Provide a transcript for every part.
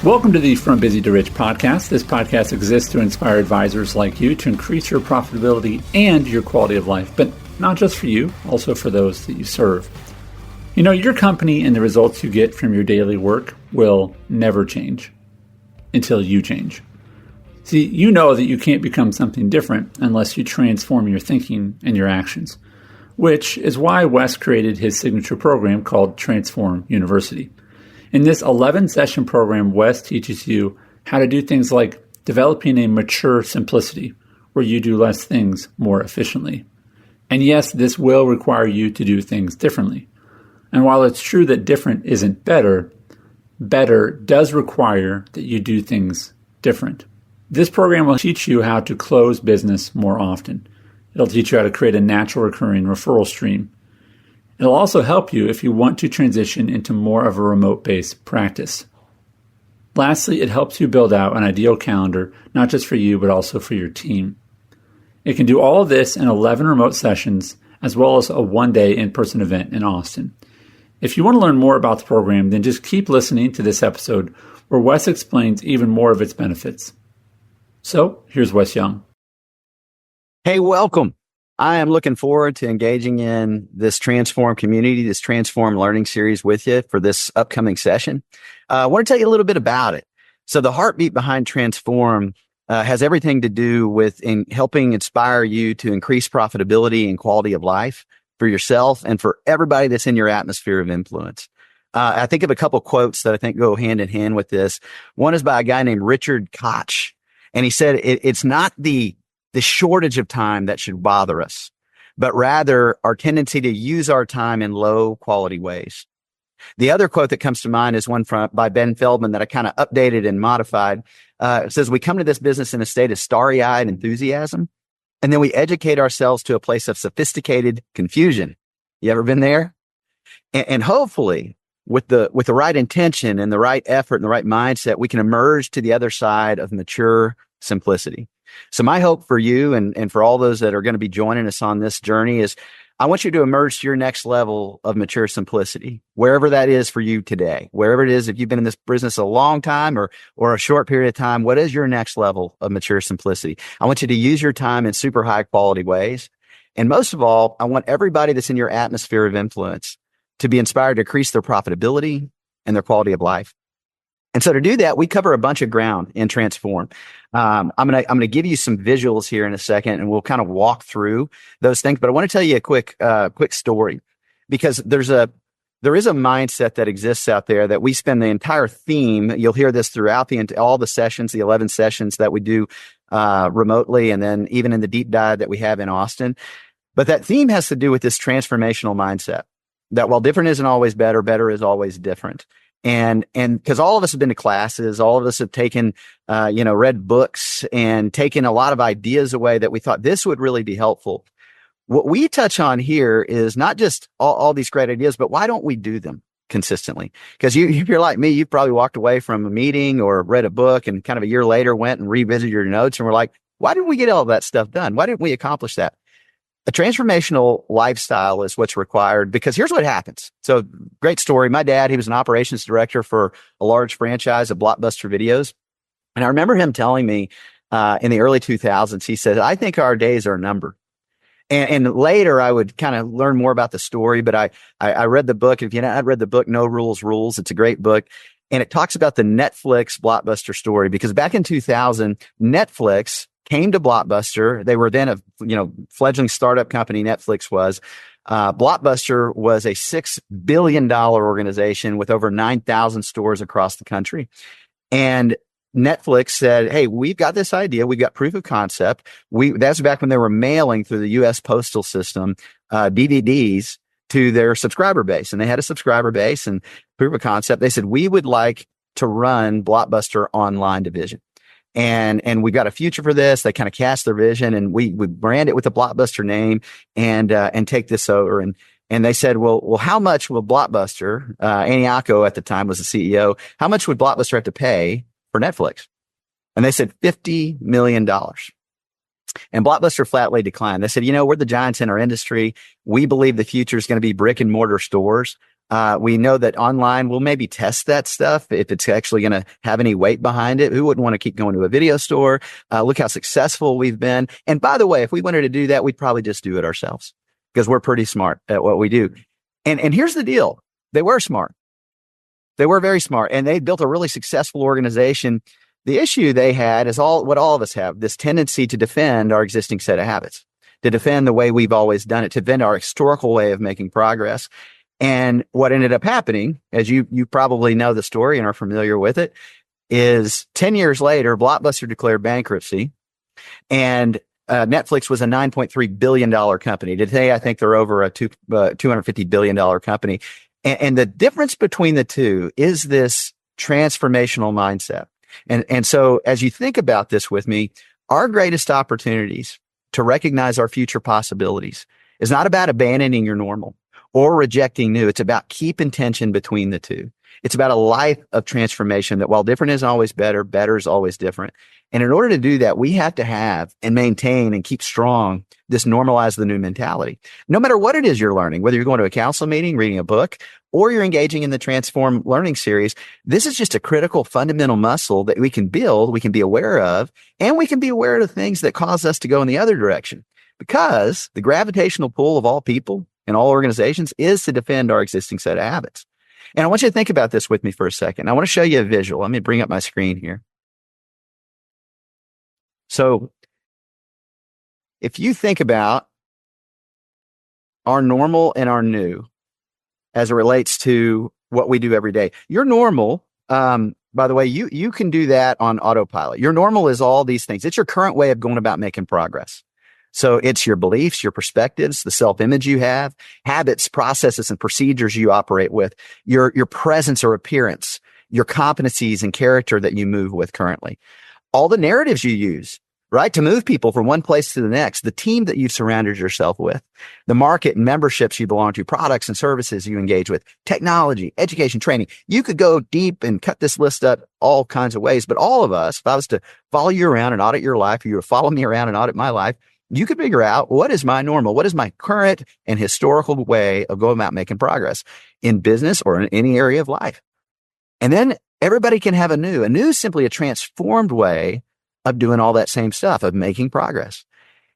Welcome to the From Busy to Rich podcast. This podcast exists to inspire advisors like you to increase your profitability and your quality of life, but not just for you, also for those that you serve. You know, your company and the results you get from your daily work will never change until you change. See, you know that you can't become something different unless you transform your thinking and your actions, which is why Wes created his signature program called Transform University. In this 11-session program, Wes teaches you how to do things like developing a mature simplicity, where you do less things more efficiently. And yes, this will require you to do things differently. And while it's true that different isn't better, better does require that you do things different. This program will teach you how to close business more often. It'll teach you how to create a natural recurring referral stream. It'll also help you if you want to transition into more of a remote-based practice. Lastly, it helps you build out an ideal calendar, not just for you, but also for your team. It can do all of this in 11 remote sessions, as well as a one-day in-person event in Austin. If you want to learn more about the program, then just keep listening to this episode where Wes explains even more of its benefits. So, here's Wes Young. Hey, welcome. I am looking forward to engaging in this Transform community, this Transform learning series with you for this upcoming session. I want to tell you a little bit about it. So the heartbeat behind Transform has everything to do with helping inspire you to increase profitability and quality of life for yourself and for everybody that's in your atmosphere of influence. I think of a couple quotes that I think go hand in hand with this. One is by a guy named Richard Koch, and he said, it's not the shortage of time that should bother us, but rather our tendency to use our time in low quality ways. The other quote that comes to mind is one by Ben Feldman that I kind of updated and modified. It says, we come to this business in a state of starry-eyed enthusiasm, and then we educate ourselves to a place of sophisticated confusion. You ever been there? And hopefully with the right intention and the right effort and the right mindset, we can emerge to the other side of mature simplicity. So my hope for you and for all those that are going to be joining us on this journey is I want you to emerge to your next level of mature simplicity, wherever that is for you today, wherever it is. If you've been in this business a long time or a short period of time, what is your next level of mature simplicity? I want you to use your time in super high quality ways. And most of all, I want everybody that's in your atmosphere of influence to be inspired to increase their profitability and their quality of life. And so to do that, we cover a bunch of ground in Transform. I'm gonna give you some visuals here in a second, and we'll kind of walk through those things. But I want to tell you a quick story, because there is a mindset that exists out there that we spend the entire theme. You'll hear this throughout all the sessions, the 11 sessions that we do remotely, and then even in the deep dive that we have in Austin. But that theme has to do with this transformational mindset that while different isn't always better, better is always different. And because all of us have been to classes, all of us have taken, read books and taken a lot of ideas away that we thought this would really be helpful. What we touch on here is not just all these great ideas, but why don't we do them consistently? Because if you're like me, you've probably walked away from a meeting or read a book and kind of a year later went and revisited your notes and were like, why didn't we get all that stuff done? Why didn't we accomplish that? A transformational lifestyle is what's required, because here's what happens. So great story. My dad, he was an operations director for a large franchise of Blockbuster videos. And I remember him telling me in the early 2000s, he said, I think our days are numbered. And later I would kind of learn more about the story, but I read the book. If you hadn't read the book, No Rules Rules, it's a great book. And it talks about the Netflix Blockbuster story, because back in 2000, Netflix came to Blockbuster. They were then a fledgling startup company. Netflix was. Blockbuster was a $6 billion organization with over 9,000 stores across the country. And Netflix said, hey, we've got this idea. We've got proof of concept. That's back when they were mailing through the U.S. postal system DVDs to their subscriber base. And they had a subscriber base and proof of concept. They said, we would like to run Blockbuster online division. And we got a future for this. They kind of cast their vision, and we brand it with the Blockbuster name and take this over. And they said, well, how much will Blockbuster, Aniaco at the time was the CEO, how much would Blockbuster have to pay for Netflix? And they said $50 million. And Blockbuster flatly declined. They said, we're the giants in our industry. We believe the future is going to be brick and mortar stores. We know that online we'll maybe test that stuff if it's actually going to have any weight behind it. Who wouldn't want to keep going to a video store? Look how successful we've been. And by the way, if we wanted to do that, we'd probably just do it ourselves because we're pretty smart at what we do. And here's the deal. They were smart. They were very smart, and they built a really successful organization. The issue they had is what all of us have, this tendency to defend our existing set of habits, to defend the way we've always done it, to defend our historical way of making progress. And what ended up happening, as you probably know the story and are familiar with it, is 10 years later, Blockbuster declared bankruptcy, and Netflix was a $9.3 billion company. Today, I think they're over a $250 billion company. And the difference between the two is this transformational mindset. And so as you think about this with me, our greatest opportunities to recognize our future possibilities is not about abandoning your normal or rejecting new. It's about keeping tension between the two. It's about a life of transformation that while different isn't always better, better is always different. And in order to do that, we have to have and maintain and keep strong this normalize the new mentality. No matter what it is you're learning, whether you're going to a council meeting, reading a book, or you're engaging in the Transform Learning Series, this is just a critical fundamental muscle that we can build, we can be aware of, and we can be aware of the things that cause us to go in the other direction. Because the gravitational pull of all people and all organizations is to defend our existing set of habits. And I want you to think about this with me for a second. I want to show you a visual. Let me bring up my screen here. So if you think about our normal and our new as it relates to what we do every day, your normal, by the way, you can do that on autopilot. Your normal is all these things. It's your current way of going about making progress. So it's your beliefs, your perspectives, the self-image you have, habits, processes, and procedures you operate with, your presence or appearance, your competencies and character that you move with currently, all the narratives you use, right, to move people from one place to the next, the team that you've surrounded yourself with, the market and memberships you belong to, products and services you engage with, technology, education, training. You could go deep and cut this list up all kinds of ways, but all of us, if I was to follow you around and audit your life, or you were to follow me around and audit my life, you could figure out what is my normal, what is my current and historical way of going about making progress in business or in any area of life. And then everybody can have a new. A new is simply a transformed way of doing all that same stuff, of making progress.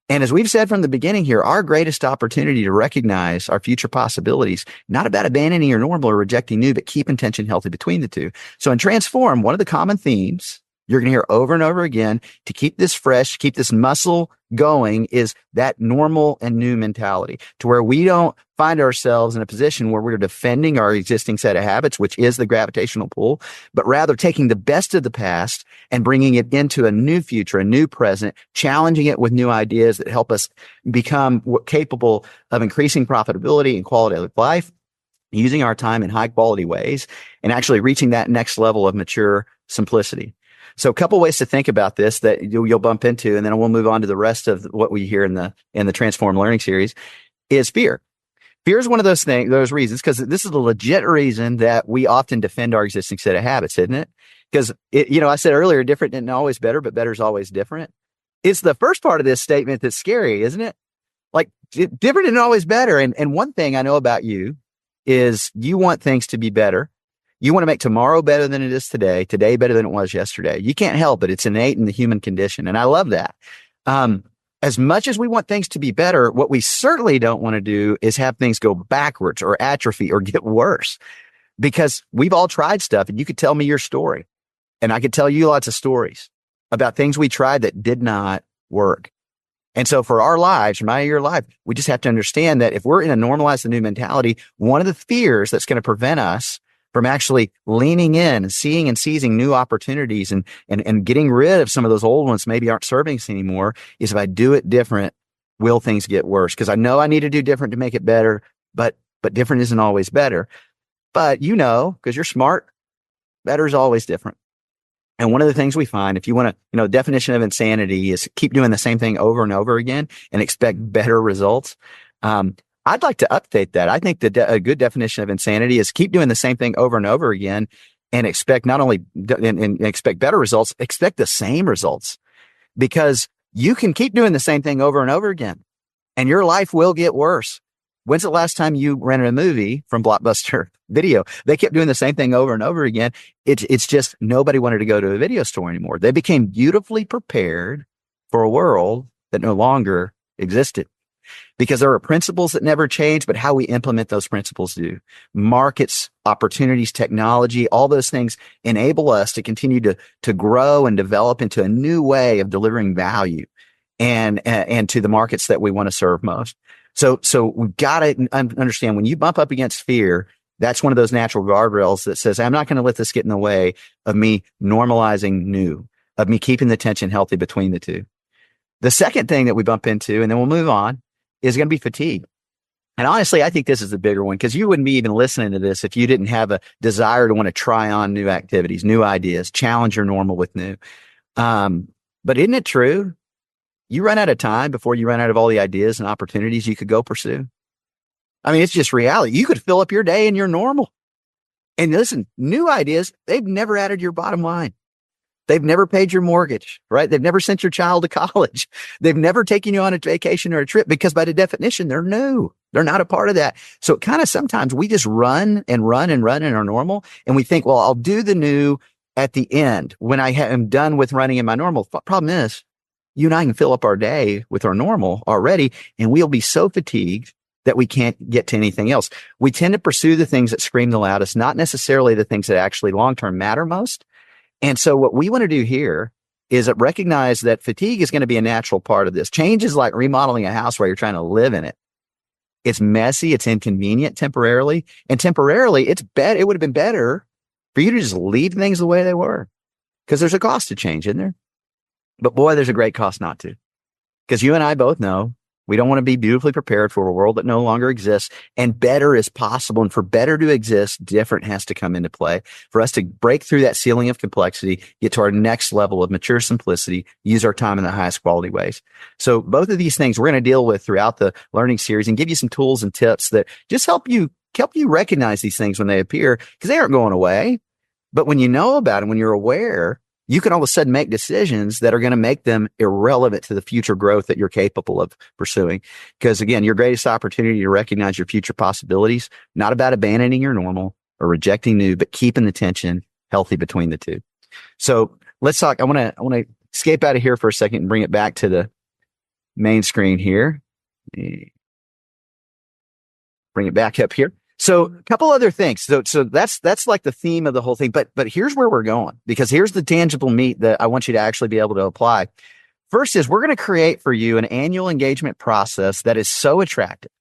And as we've said from the beginning here, our greatest opportunity to recognize our future possibilities, not about abandoning your normal or rejecting new, but keeping tension healthy between the two. So in Transform, one of the common themes you're going to hear over and over again to keep this fresh, keep this muscle going, is that normal and new mentality, to where we don't find ourselves in a position where we're defending our existing set of habits, which is the gravitational pull, but rather taking the best of the past and bringing it into a new future, a new present, challenging it with new ideas that help us become capable of increasing profitability and quality of life, using our time in high quality ways, and actually reaching that next level of mature simplicity. So a couple ways to think about this that you'll bump into, and then we'll move on to the rest of what we hear in the Transform Learning Series, is fear. Fear is one of those reasons, because this is a legit reason that we often defend our existing set of habits, isn't it? Because I said earlier, different isn't always better, but better is always different. It's the first part of this statement that's scary, isn't it? Like, different isn't always better. And one thing I know about you is you want things to be better. You want to make tomorrow better than it is today better than it was yesterday. You can't help it. It's innate in the human condition. And I love that. As much as we want things to be better, what we certainly don't want to do is have things go backwards or atrophy or get worse, because we've all tried stuff, and you could tell me your story, and I could tell you lots of stories about things we tried that did not work. And so for our lives, for your life, we just have to understand that if we're in a normalize the new mentality, one of the fears that's going to prevent us from actually leaning in and seeing and seizing new opportunities and getting rid of some of those old ones maybe aren't serving us anymore, is if I do it different, will things get worse? Because I know I need to do different to make it better, but different isn't always better. But because you're smart, better is always different. And one of the things we find, if you want to, definition of insanity is keep doing the same thing over and over again and expect better results. I'd like to update that. I think a good definition of insanity is keep doing the same thing over and over again and expect not only and expect better results, expect the same results, because you can keep doing the same thing over and over again and your life will get worse. When's the last time you rented a movie from Blockbuster Video? They kept doing the same thing over and over again. It's just nobody wanted to go to a video store anymore. They became beautifully prepared for a world that no longer existed because there are principles that never change, but how we implement those principles do. Markets, opportunities, technology, all those things enable us to continue to grow and develop into a new way of delivering value and to the markets that we want to serve most. So we've got to understand when you bump up against fear, that's one of those natural guardrails that says, I'm not going to let this get in the way of me normalizing new, of me keeping the tension healthy between the two. The second thing that we bump into, and then we'll move on, is going to be fatigue. And honestly, I think this is the bigger one because you wouldn't be even listening to this if you didn't have a desire to want to try on new activities, new ideas, challenge your normal with new. But isn't it true? You run out of time before you run out of all the ideas and opportunities you could go pursue. I mean, it's just reality. You could fill up your day and your normal. And listen, new ideas, they've never added your bottom line. They've never paid your mortgage, right? They've never sent your child to college. They've never taken you on a vacation or a trip because by the definition, they're new. They're not a part of that. So kind of sometimes we just run in our normal. And we think, well, I'll do the new at the end when I am done with running in my normal. Problem is, you and I can fill up our day with our normal already, and we'll be so fatigued that we can't get to anything else. We tend to pursue the things that scream the loudest, not necessarily the things that actually long-term matter most. And so what we want to do here is recognize that fatigue is going to be a natural part of this. Change is like remodeling a house where you're trying to live in it. It's messy. It's inconvenient temporarily. And temporarily, it would have been better for you to just leave things the way they were because there's a cost to change, isn't there? But boy, there's a great cost not to. Because you and I both know we don't want to be beautifully prepared for a world that no longer exists, and better is possible. And for better to exist, different has to come into play for us to break through that ceiling of complexity, get to our next level of mature simplicity, use our time in the highest quality ways. So both of these things we're going to deal with throughout the learning series and give you some tools and tips that just help you recognize these things when they appear, because they aren't going away. But when you know about them, when you're aware, you can all of a sudden make decisions that are going to make them irrelevant to the future growth that you're capable of pursuing. Because again, your greatest opportunity to recognize your future possibilities, not about abandoning your normal or rejecting new, but keeping the tension healthy between the two. So let's talk. I want to escape out of here for a second and bring it back to the main screen here. Bring it back up here. So a couple other things. So that's like the theme of the whole thing. But here's where we're going, because here's the tangible meat that I want you to actually be able to apply. First is we're going to create for you an annual engagement process that is so attractive,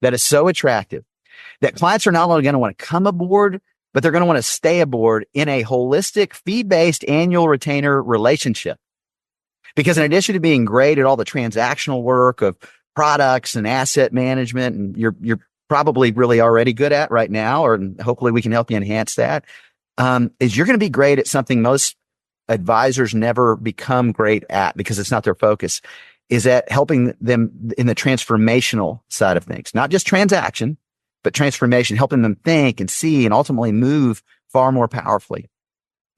that clients are not only going to want to come aboard, but they're going to want to stay aboard in a holistic, fee-based annual retainer relationship. Because in addition to being great at all the transactional work of products and asset management, and you're probably really already good at right now, or hopefully we can help you enhance that, is you're going to be great at something most advisors never become great at because it's not their focus, is at helping them in the transformational side of things, not just transaction, but transformation, helping them think and see and ultimately move far more powerfully.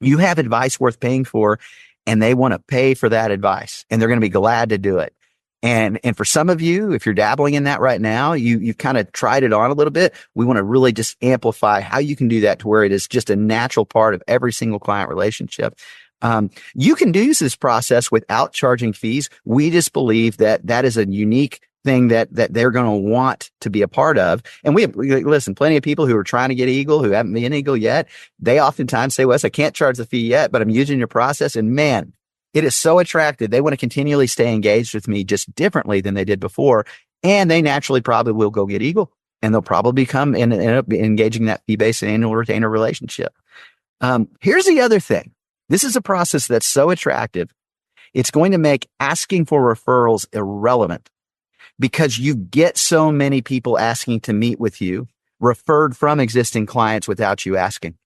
You have advice worth paying for, and they want to pay for that advice, and they're going to be glad to do it. And for some of you, if you're dabbling in that right now, you've kind of tried it on a little bit. We want to really just amplify how you can do that to where it is just a natural part of every single client relationship. You can do this process without charging fees. We just believe that is a unique thing that they're going to want to be a part of. And we listen, plenty of people who are trying to get Eagle, who haven't been Eagle yet, they oftentimes say, Wes, I can't charge the fee yet, but I'm using your process. And man, it is so attractive. They want to continually stay engaged with me just differently than they did before. And they naturally probably will go get Eagle, and they'll probably come and end up engaging that fee-based annual retainer relationship. Here's the other thing. This is a process that's so attractive. It's going to make asking for referrals irrelevant, because you get so many people asking to meet with you, referred from existing clients without you asking.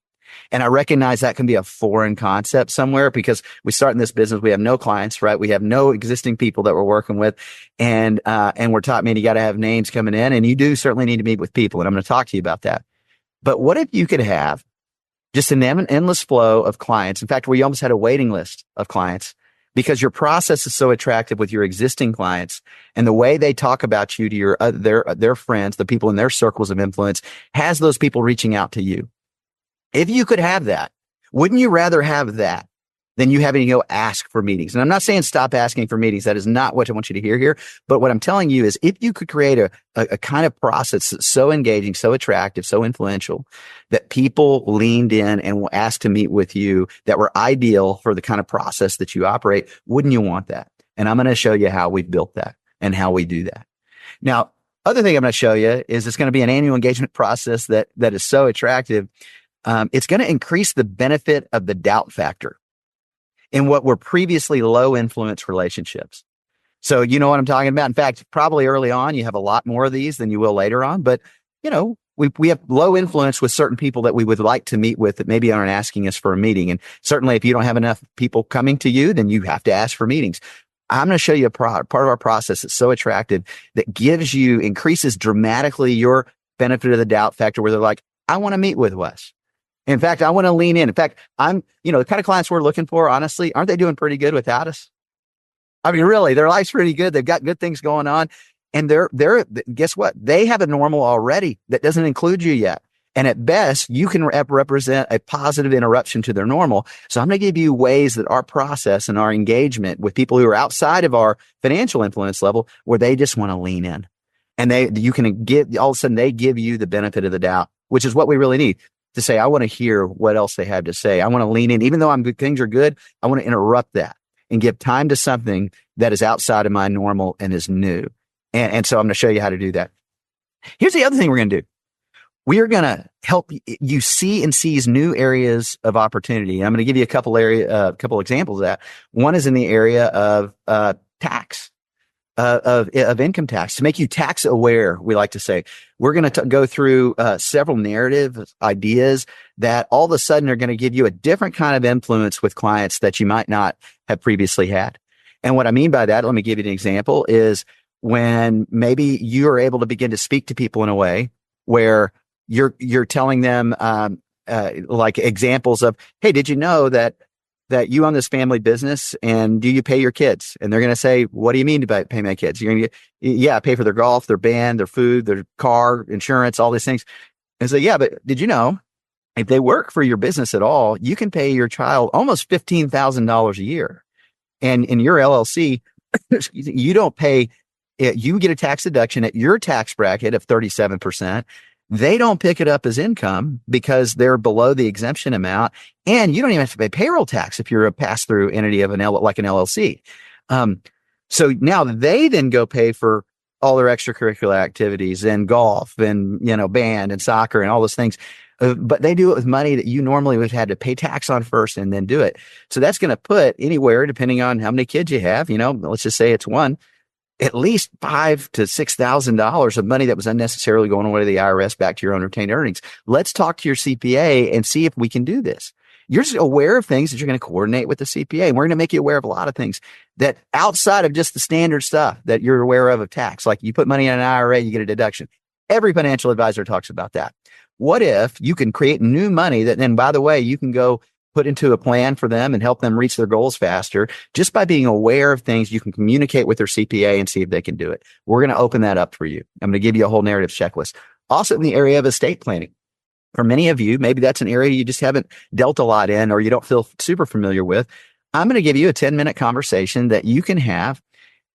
And I recognize that can be a foreign concept somewhere, because we start in this business, we have no clients, right? We have no existing people that we're working with. And we're taught, man, you got to have names coming in, and you do certainly need to meet with people. And I'm going to talk to you about that. But what if you could have just an endless flow of clients? In fact, we almost had a waiting list of clients because your process is so attractive with your existing clients, and the way they talk about you to your their friends, the people in their circles of influence, has those people reaching out to you. If you could have that, wouldn't you rather have that than you having to go ask for meetings? And I'm not saying stop asking for meetings. That is not what I want you to hear here. But what I'm telling you is, if you could create a kind of process that's so engaging, so attractive, so influential, that people leaned in and will ask to meet with you, that were ideal for the kind of process that you operate, wouldn't you want that? And I'm going to show you how we've built that and how we do that. Now, other thing I'm going to show you is it's going to be an annual engagement process that is so attractive. It's going to increase the benefit of the doubt factor in what were previously low influence relationships. So you know what I'm talking about. In fact, probably early on, you have a lot more of these than you will later on. But, we have low influence with certain people that we would like to meet with that maybe aren't asking us for a meeting. And certainly if you don't have enough people coming to you, then you have to ask for meetings. I'm going to show you a part of our process that's so attractive that increases dramatically your benefit of the doubt factor, where they're like, I want to meet with Wes. In fact, I want to lean in. In fact, the kind of clients we're looking for, honestly, aren't they doing pretty good without us? I mean, really, their life's pretty good. They've got good things going on. And guess what? They have a normal already that doesn't include you yet. And at best, you can represent a positive interruption to their normal. So I'm going to give you ways that our process and our engagement with people who are outside of our financial influence level, where they just want to lean in. And all of a sudden they give you the benefit of the doubt, which is what we really need. To say, I want to hear what else they have to say. I want to lean in. Even though things are good, I want to interrupt that and give time to something that is outside of my normal and is new. And so I'm going to show you how to do that. Here's the other thing we're going to do. We are going to help you see and seize new areas of opportunity. I'm going to give you a couple examples of that. One is in the area of tax. Of income tax, to make you tax aware. We like to say we're going to go through several narrative ideas that all of a sudden are going to give you a different kind of influence with clients that you might not have previously had. And what I mean by that, let me give you an example, is when maybe you are able to begin to speak to people in a way where you're telling them like examples of, hey, did you know that you own this family business, and do you pay your kids? And they're going to say, what do you mean by pay my kids? You're going to get, I pay for their golf, their band, their food, their car, insurance, all these things. And say, yeah, but did you know if they work for your business at all, you can pay your child almost $15,000 a year. And in your LLC, you don't pay, you get a tax deduction at your tax bracket of 37%. They don't pick it up as income because they're below the exemption amount. And you don't even have to pay payroll tax if you're a pass-through entity of like an LLC. So now they then go pay for all their extracurricular activities and golf and, band and soccer and all those things. But they do it with money that you normally would have had to pay tax on first and then do it. So that's going to put anywhere, depending on how many kids you have, let's just say it's one, at least $5,000 to $6,000 of money that was unnecessarily going away to the IRS back to your own retained earnings. Let's talk to your CPA and see if we can do this. You're just aware of things that you're going to coordinate with the CPA. And we're going to make you aware of a lot of things that outside of just the standard stuff that you're aware of tax. Like you put money in an IRA, you get a deduction. Every financial advisor talks about that. What if you can create new money that then, by the way, you can go put into a plan for them and help them reach their goals faster just by being aware of things? You can communicate with their CPA and see if they can do it. We're going to open that up for you. I'm going to give you a whole narrative checklist. Also in the area of estate planning. For many of you, maybe that's an area you just haven't dealt a lot in or you don't feel super familiar with. I'm going to give you a 10-minute conversation that you can have,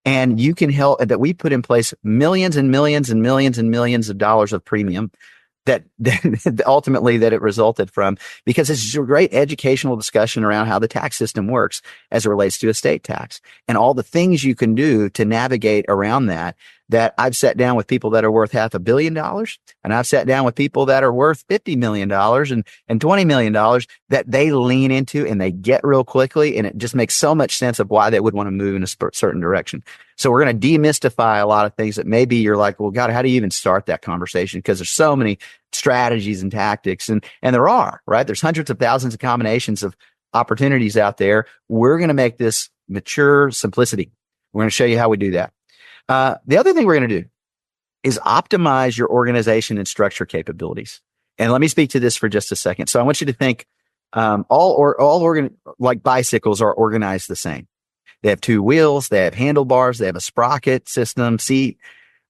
and you can help, that we put in place millions and millions and millions and millions of dollars of premium that ultimately that it resulted from, because it's a great educational discussion around how the tax system works as it relates to estate tax and all the things you can do to navigate around that I've sat down with people that are worth $500 million, and I've sat down with people that are worth $50 million and $20 million that they lean into and they get real quickly. And it just makes so much sense of why they would want to move in a certain direction. So we're going to demystify a lot of things that maybe you're like, well, God, how do you even start that conversation? Because there's so many strategies and tactics, and there are, right? There's hundreds of thousands of combinations of opportunities out there. We're going to make this mature simplicity. We're going to show you how we do that. The other thing we're going to do is optimize your organization and structure capabilities. And let me speak to this for just a second. So I want you to think, like bicycles are organized the same. They have two wheels, they have handlebars, they have a sprocket system, seat.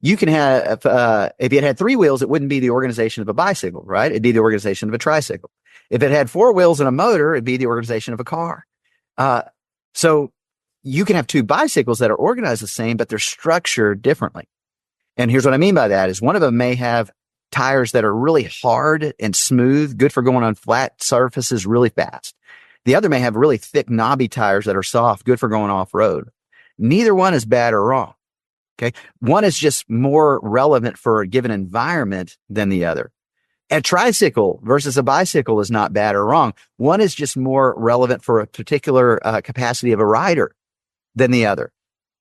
You can have, if it had three wheels, it wouldn't be the organization of a bicycle, right? It'd be the organization of a tricycle. If it had four wheels and a motor, it'd be the organization of a car. So you can have two bicycles that are organized the same, but they're structured differently. And here's what I mean by that is one of them may have tires that are really hard and smooth, good for going on flat surfaces really fast. The other may have really thick, knobby tires that are soft, good for going off road. Neither one is bad or wrong. Okay. One is just more relevant for a given environment than the other. A tricycle versus a bicycle is not bad or wrong. One is just more relevant for a particular capacity of a rider than the other.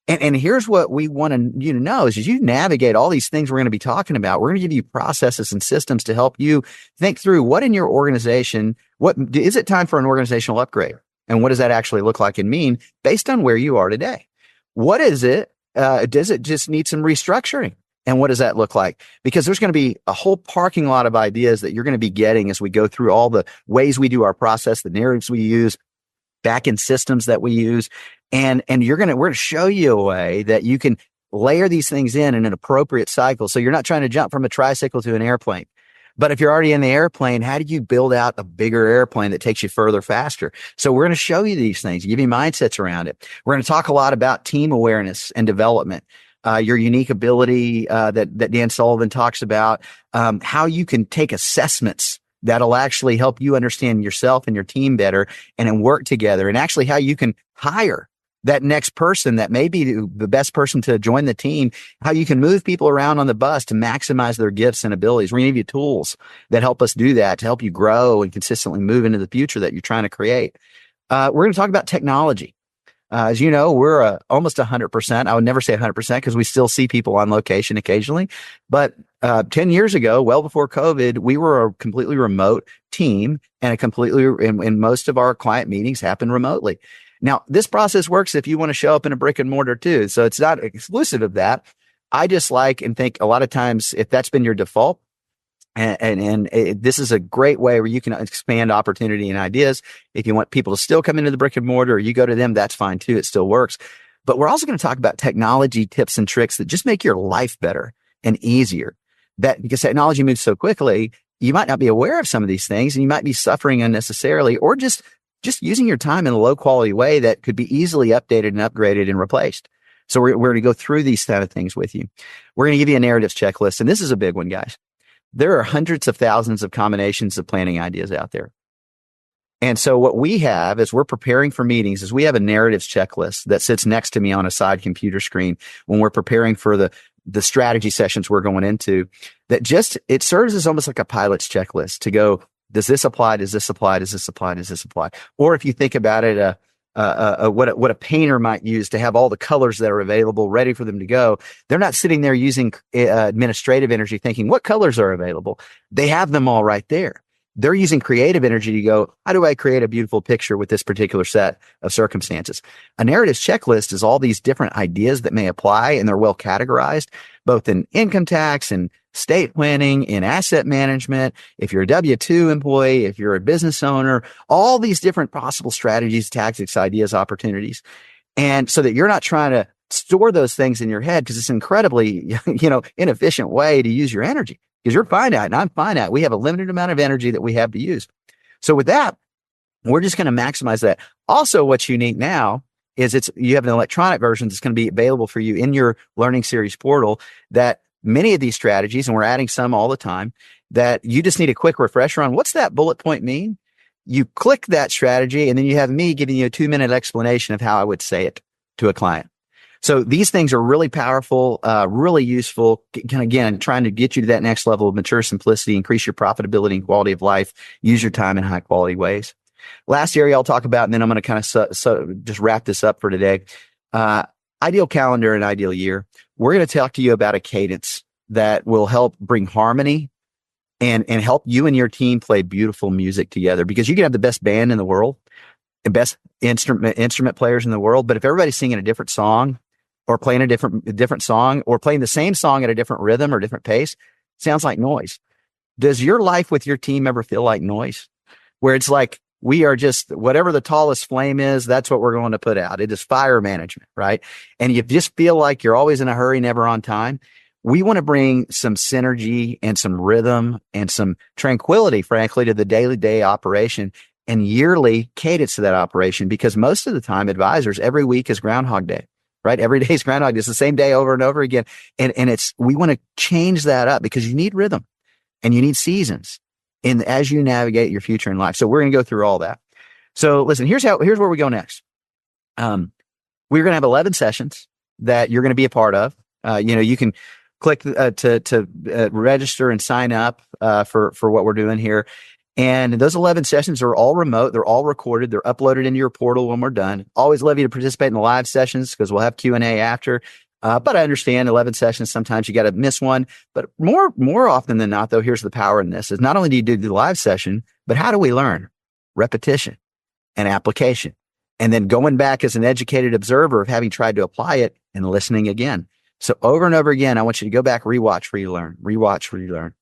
And here's what we want you to know is as you navigate all these things we're going to be talking about, we're going to give you processes and systems to help you think through what in your organization, what is it time for an organizational upgrade? And what does that actually look like and mean based on where you are today? What is it? Does it just need some restructuring? And what does that look like? Because there's going to be a whole parking lot of ideas that you're going to be getting as we go through all the ways we do our process, the narratives we use, back-end systems that we use. And we're going to show you a way that you can layer these things in an appropriate cycle. So you're not trying to jump from a tricycle to an airplane. But if you're already in the airplane, how do you build out a bigger airplane that takes you further faster? So we're going to show you these things, give you mindsets around it. We're going to talk a lot about team awareness and development, your unique ability that Dan Sullivan talks about, how you can take assessments that'll actually help you understand yourself and your team better and then work together, and actually how you can hire that next person that may be the best person to join the team, how you can move people around on the bus to maximize their gifts and abilities. We're going to give you tools that help us do that to help you grow and consistently move into the future that you're trying to create. We're going to talk about technology. As you know, we're almost 100%. I would never say 100% because we still see people on location occasionally. But 10 years ago, well before COVID, we were a completely remote team and most of our client meetings happen remotely. Now, this process works if you want to show up in a brick and mortar too. So it's not exclusive of that. I just like and think a lot of times if that's been your default, this is a great way where you can expand opportunity and ideas. If you want people to still come into the brick and mortar or you go to them, that's fine too. It still works. But we're also going to talk about technology tips and tricks that just make your life better and easier. That because technology moves so quickly, you might not be aware of some of these things and you might be suffering unnecessarily or just using your time in a low quality way that could be easily updated and upgraded and replaced. So we're going to go through these kind of things with you. We're going to give you a narratives checklist. And this is a big one, guys. There are hundreds of thousands of combinations of planning ideas out there. And so what we have as we're preparing for meetings is we have a narratives checklist that sits next to me on a side computer screen when we're preparing for the strategy sessions we're going into, that it serves as almost like a pilot's checklist to go, does this apply? Does this apply? Does this apply? Does this apply? Or if you think about it, what a painter might use to have all the colors that are available ready for them to go. They're not sitting there using administrative energy thinking what colors are available. They have them all right there. They're using creative energy to go, how do I create a beautiful picture with this particular set of circumstances? A narratives checklist is all these different ideas that may apply, and they're well categorized, both in income tax and estate planning, in asset management. If you're a W-2 employee, if you're a business owner, all these different possible strategies, tactics, ideas, opportunities. And so that you're not trying to store those things in your head because it's incredibly, inefficient way to use your energy. Because you're finite and I'm finite. We have a limited amount of energy that we have to use. So with that, we're just going to maximize that. Also, what's unique now is you have an electronic version that's going to be available for you in your learning series portal that many of these strategies, and we're adding some all the time, that you just need a quick refresher on what's that bullet point mean? You click that strategy and then you have me giving you a 2-minute explanation of how I would say it to a client. So these things are really powerful, really useful. Again, trying to get you to that next level of mature simplicity, increase your profitability and quality of life, use your time in high quality ways. Last area I'll talk about, and then I'm going to kind of just wrap this up for today. Ideal calendar and ideal year. We're going to talk to you about a cadence that will help bring harmony and help you and your team play beautiful music together, because you can have the best band in the world and best instrument players in the world. But if everybody's singing a different song, or playing a different song, or playing the same song at a different rhythm or different pace, sounds like noise. Does your life with your team ever feel like noise? Where it's like We are just, whatever the tallest flame is, that's what we're going to put out. It is fire management, right? And you just feel like you're always in a hurry, never on time. We want to bring some synergy and some rhythm and some tranquility, frankly, to the day-to-day operation and yearly cadence to that operation, because most of the time, advisors, every week is Groundhog Day, right? Every day is Groundhog Day. It's the same day over and over again. And we want to change that up because you need rhythm and you need seasons as you navigate your future in life. So we're going to go through all that. So listen, here's where we go next. We're going to have 11 sessions that you're going to be a part of. You can click to register and sign up for what we're doing here. And those 11 sessions are all remote. They're all recorded. They're uploaded into your portal when we're done. Always love you to participate in the live sessions because we'll have Q&A after. But I understand 11 sessions, sometimes you got to miss one. But more often than not, though, here's the power in this is not only do you do the live session, but how do we learn? Repetition and application. And then going back as an educated observer of having tried to apply it and listening again. So over and over again, I want you to go back, rewatch, relearn, rewatch, relearn.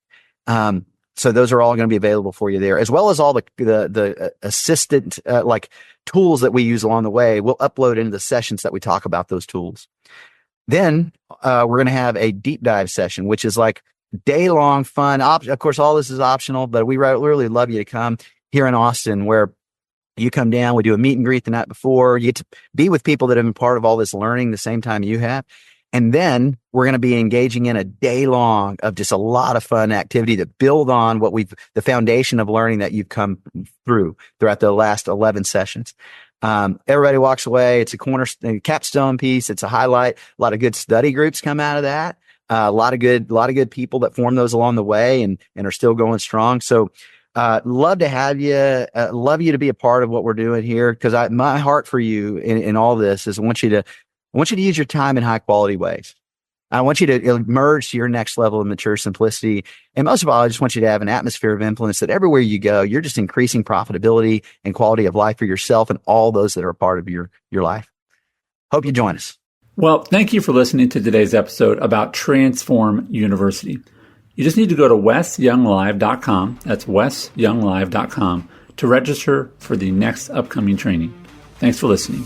So those are all going to be available for you there, as well as all the assistant like tools that we use along the way. We'll upload into the sessions that we talk about those tools. Then we're going to have a deep dive session, which is like day-long fun. Of course, all this is optional, but we really love you to come here in Austin, where you come down. We do a meet and greet the night before. You get to be with people that have been part of all this learning the same time you have. And then we're going to be engaging in a day long of just a lot of fun activity to build on the foundation of learning that you've come throughout the last 11 sessions. Everybody walks away. It's a capstone piece. It's a highlight. A lot of good study groups come out of that. A lot of good people that form those along the way and are still going strong. So, love to have you. Love you to be a part of what we're doing here. Because my heart for you in all this is I want you to use your time in high quality ways. I want you to emerge to your next level of mature simplicity. And most of all, I just want you to have an atmosphere of influence that everywhere you go, you're just increasing profitability and quality of life for yourself and all those that are a part of your life. Hope you join us. Well, thank you for listening to today's episode about Transform University. You just need to go to wesyounglive.com. That's wesyounglive.com to register for the next upcoming training. Thanks for listening.